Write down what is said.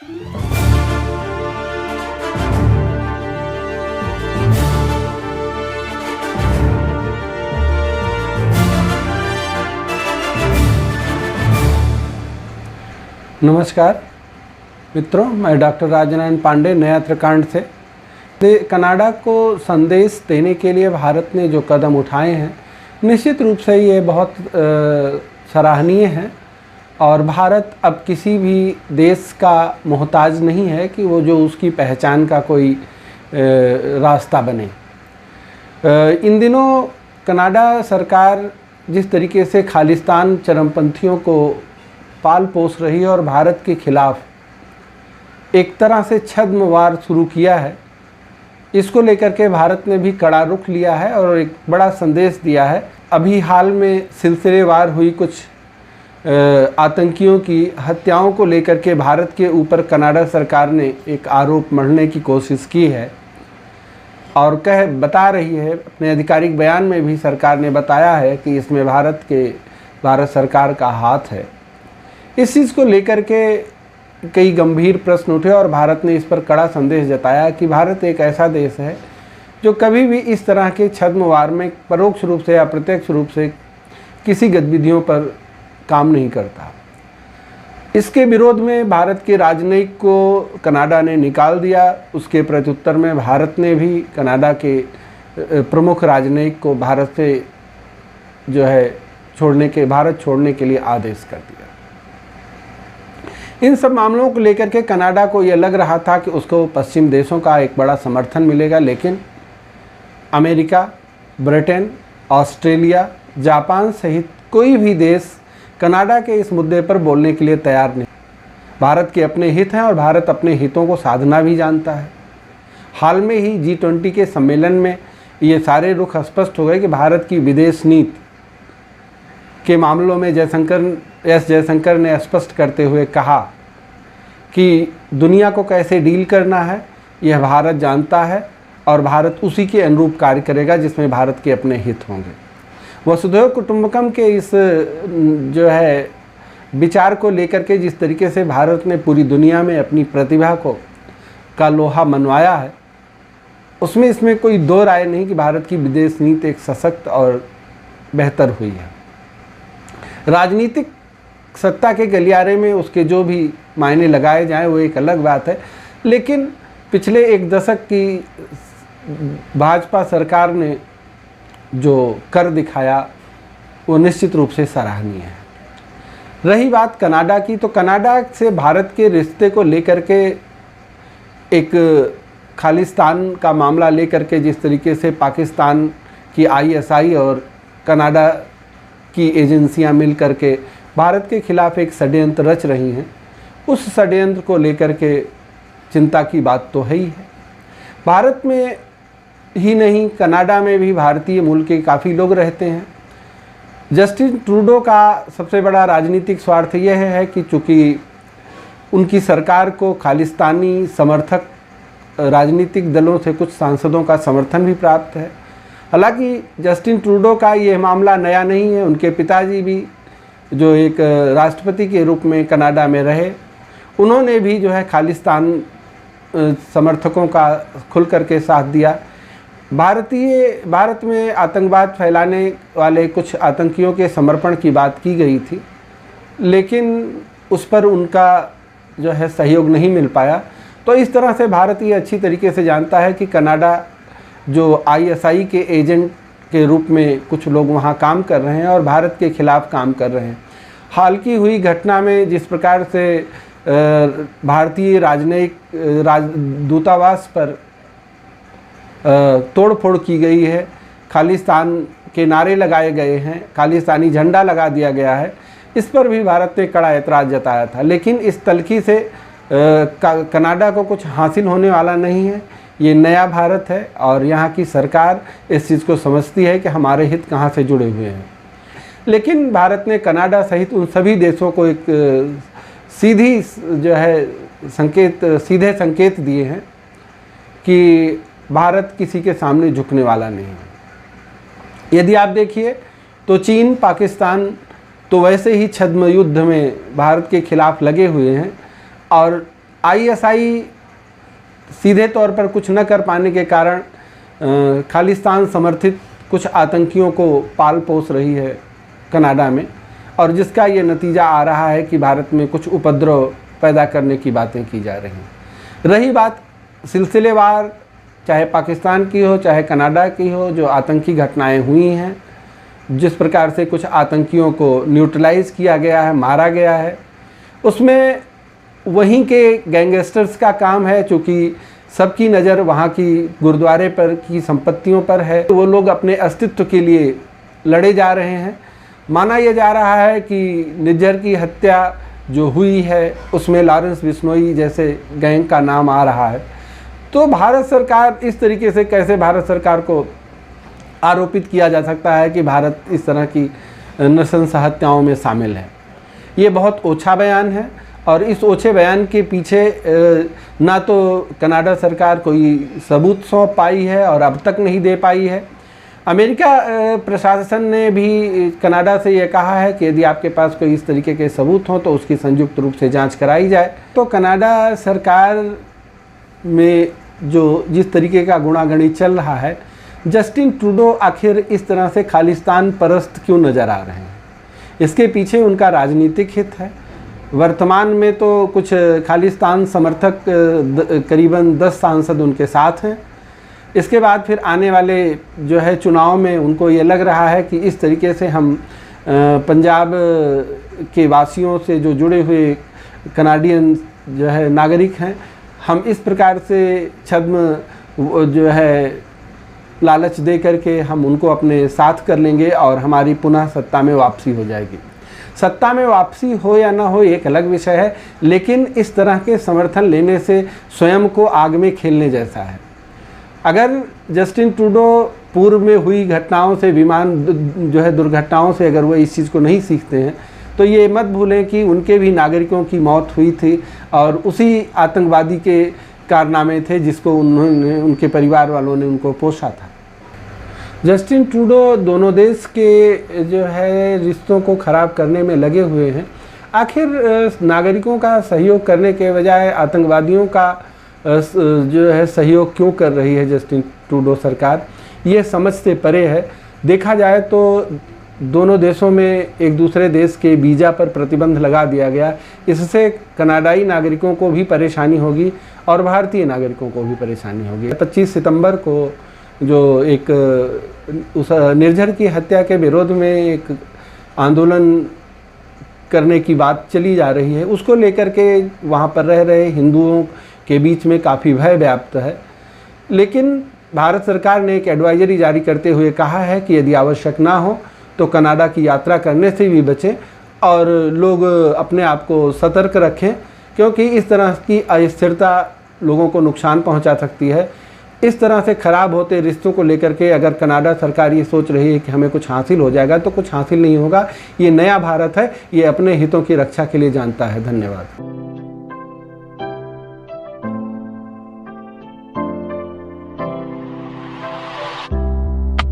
नमस्कार मित्रों, मैं डॉक्टर राजनारायण पांडे नया त्रिकांड से। कनाडा को संदेश देने के लिए भारत ने जो कदम उठाए हैं, निश्चित रूप से ये बहुत सराहनीय है। और भारत अब किसी भी देश का मोहताज नहीं है कि वो जो उसकी पहचान का कोई रास्ता बने। इन दिनों कनाडा सरकार जिस तरीके से खालिस्तान चरमपंथियों को पाल पोस रही है और भारत के खिलाफ एक तरह से छद्म वार शुरू किया है, इसको लेकर के भारत ने भी कड़ा रुख लिया है और एक बड़ा संदेश दिया है। अभी हाल में सिलसिलेवार हुई कुछ आतंकियों की हत्याओं को लेकर के भारत के ऊपर कनाडा सरकार ने एक आरोप मढ़ने की कोशिश की है और बता रही है, अपने आधिकारिक बयान में भी सरकार ने बताया है कि इसमें भारत सरकार का हाथ है। इस चीज़ को लेकर के कई गंभीर प्रश्न उठे और भारत ने इस पर कड़ा संदेश जताया कि भारत एक ऐसा देश है जो कभी भी इस तरह के छद्मवार में परोक्ष रूप से या प्रत्यक्ष रूप से किसी गतिविधियों पर काम नहीं करता। इसके विरोध में भारत के राजनयिक को कनाडा ने निकाल दिया। उसके प्रत्युत्तर में भारत ने भी कनाडा के प्रमुख राजनयिक को भारत से जो है भारत छोड़ने के लिए आदेश कर दिया। इन सब मामलों को लेकर के कनाडा को ये लग रहा था कि उसको पश्चिम देशों का एक बड़ा समर्थन मिलेगा, लेकिन अमेरिका, ब्रिटेन, ऑस्ट्रेलिया, जापान सहित कोई भी देश कनाडा के इस मुद्दे पर बोलने के लिए तैयार नहीं। भारत के अपने हित हैं और भारत अपने हितों को साधना भी जानता है। हाल में ही G20 के सम्मेलन में ये सारे रुख स्पष्ट हो गए कि भारत की विदेश नीति के मामलों में जयशंकर ने स्पष्ट करते हुए कहा कि दुनिया को कैसे डील करना है यह भारत जानता है और भारत उसी के अनुरूप कार्य करेगा जिसमें भारत के अपने हित होंगे। वसुधैव कुटुंबकम के इस जो है विचार को लेकर के जिस तरीके से भारत ने पूरी दुनिया में अपनी प्रतिभा का लोहा मनवाया है, इसमें कोई दो राय नहीं कि भारत की विदेश नीति एक सशक्त और बेहतर हुई है। राजनीतिक सत्ता के गलियारे में उसके जो भी मायने लगाए जाएं वो एक अलग बात है, लेकिन पिछले एक दशक की भाजपा सरकार ने जो कर दिखाया वो निश्चित रूप से सराहनीय है। रही बात कनाडा की, तो कनाडा से भारत के रिश्ते को लेकर के एक खालिस्तान का मामला लेकर के जिस तरीके से पाकिस्तान की ISI और कनाडा की एजेंसियां मिल कर के भारत के खिलाफ एक षड्यंत्र रच रही हैं, उस षड्यंत्र को लेकर के चिंता की बात तो है ही है। भारत में ही नहीं, कनाडा में भी भारतीय मूल के काफ़ी लोग रहते हैं। जस्टिन ट्रूडो का सबसे बड़ा राजनीतिक स्वार्थ यह है कि चूँकि उनकी सरकार को खालिस्तानी समर्थक राजनीतिक दलों से कुछ सांसदों का समर्थन भी प्राप्त है। हालांकि जस्टिन ट्रूडो का ये मामला नया नहीं है। उनके पिताजी भी जो एक राष्ट्रपति के रूप में कनाडा में रहे, उन्होंने भी जो है खालिस्तान समर्थकों का खुल करके साथ दिया। भारत में आतंकवाद फैलाने वाले कुछ आतंकियों के समर्पण की बात की गई थी, लेकिन उस पर उनका जो है सहयोग नहीं मिल पाया। तो इस तरह से भारत ये अच्छी तरीके से जानता है कि कनाडा जो ISI के एजेंट के रूप में कुछ लोग वहाँ काम कर रहे हैं और भारत के खिलाफ काम कर रहे हैं। हाल की हुई घटना में जिस प्रकार से भारतीय राजनयिक दूतावास पर तोड़फोड़ की गई है, खालिस्तान के नारे लगाए गए हैं, खालिस्तानी झंडा लगा दिया गया है, इस पर भी भारत ने कड़ा ऐतराज़ जताया था। लेकिन इस तलखी से कनाडा को कुछ हासिल होने वाला नहीं है। ये नया भारत है और यहाँ की सरकार इस चीज़ को समझती है कि हमारे हित कहाँ से जुड़े हुए हैं। लेकिन भारत ने कनाडा सहित उन सभी देशों को एक सीधे संकेत दिए हैं कि भारत किसी के सामने झुकने वाला नहीं है। यदि आप देखिए तो चीन, पाकिस्तान तो वैसे ही छद्म युद्ध में भारत के खिलाफ लगे हुए हैं और आईएसआई सीधे तौर पर कुछ न कर पाने के कारण खालिस्तान समर्थित कुछ आतंकियों को पाल पोस रही है कनाडा में, और जिसका ये नतीजा आ रहा है कि भारत में कुछ उपद्रव पैदा करने की बातें की जा रही हैं। रही बात सिलसिलेवार, चाहे पाकिस्तान की हो चाहे कनाडा की हो, जो आतंकी घटनाएं हुई हैं, जिस प्रकार से कुछ आतंकियों को न्यूट्रलाइज़ किया गया है, मारा गया है, उसमें वहीं के गैंगस्टर्स का काम है। चूँकि सबकी नज़र वहाँ की गुरुद्वारे पर की संपत्तियों पर है, तो वो लोग अपने अस्तित्व के लिए लड़े जा रहे हैं। माना यह जा रहा है कि निज्जर की हत्या जो हुई है उसमें लॉरेंस बिश्नोई जैसे गैंग का नाम आ रहा है। तो भारत सरकार इस तरीके से कैसे भारत सरकार को आरोपित किया जा सकता है कि भारत इस तरह की नृशंस हत्याओं में शामिल है। ये बहुत ओछा बयान है, और इस ओछे बयान के पीछे ना तो कनाडा सरकार कोई सबूत सौंप पाई है और अब तक नहीं दे पाई है। अमेरिका प्रशासन ने भी कनाडा से ये कहा है कि यदि आपके पास कोई इस तरीके के सबूत हों तो उसकी संयुक्त रूप से जांच कराई जाए। तो कनाडा सरकार में जो जिस तरीके का गुणागणित चल रहा है, जस्टिन ट्रूडो आखिर इस तरह से खालिस्तान परस्त क्यों नज़र आ रहे हैं? इसके पीछे उनका राजनीतिक हित है। वर्तमान में तो कुछ खालिस्तान समर्थक करीबन 10 सांसद उनके साथ हैं। इसके बाद फिर आने वाले जो है चुनाव में उनको ये लग रहा है कि इस तरीके से हम पंजाब के वासियों से जो जुड़े हुए कनाडियन जो है नागरिक हैं, हम इस प्रकार से छद्म जो है लालच दे करके हम उनको अपने साथ कर लेंगे और हमारी पुनः सत्ता में वापसी हो जाएगी। सत्ता में वापसी हो या ना हो एक अलग विषय है, लेकिन इस तरह के समर्थन लेने से स्वयं को आग में खेलने जैसा है। अगर जस्टिन ट्रूडो पूर्व में हुई घटनाओं से, विमान जो है दुर्घटनाओं से अगर वो इस चीज़ को नहीं सीखते हैं, तो ये मत भूलें कि उनके भी नागरिकों की मौत हुई थी और उसी आतंकवादी के कारनामे थे जिसको उन्होंने, उनके परिवार वालों ने उनको पोषा था। जस्टिन ट्रूडो दोनों देश के जो है रिश्तों को ख़राब करने में लगे हुए हैं। आखिर नागरिकों का सहयोग करने के बजाय आतंकवादियों का जो है सहयोग क्यों कर रही है जस्टिन ट्रूडो सरकार, ये समझ से परे है। देखा जाए तो दोनों देशों में एक दूसरे देश के वीज़ा पर प्रतिबंध लगा दिया गया। इससे कनाडाई नागरिकों को भी परेशानी होगी और भारतीय नागरिकों को भी परेशानी होगी। 25 सितंबर को जो एक उस निर्झर की हत्या के विरोध में एक आंदोलन करने की बात चली जा रही है, उसको लेकर के वहाँ पर रह रहे हिंदुओं के बीच में काफ़ी भय व्याप्त है। लेकिन भारत सरकार ने एक एडवाइजरी जारी करते हुए कहा है कि यदि आवश्यक ना हो तो कनाडा की यात्रा करने से भी बचें और लोग अपने आप को सतर्क रखें, क्योंकि इस तरह की अस्थिरता लोगों को नुकसान पहुंचा सकती है। इस तरह से ख़राब होते रिश्तों को लेकर के अगर कनाडा सरकार ये सोच रही है कि हमें कुछ हासिल हो जाएगा, तो कुछ हासिल नहीं होगा। ये नया भारत है, ये अपने हितों की रक्षा के लिए जानता है। धन्यवाद।